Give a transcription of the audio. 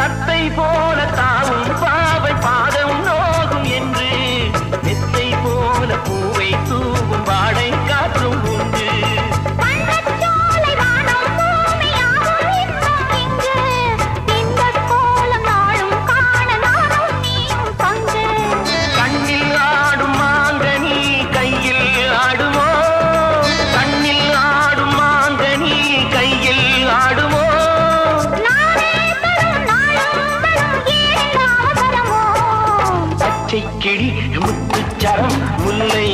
தத்தை போல தாவும் பாவை பாதம் நோகும் என்று மெத்தை போல பூவை தூவும் வாடை காற்றும் உண்டு. கண்ணில் ஆடும் மாங்கனி கையில் ஆடுமோ, கண்ணில் ஆடும் மாங்கனி கையில் ஆடுமோ. பச்சை கிளி முத்துச்சரம் முல்லை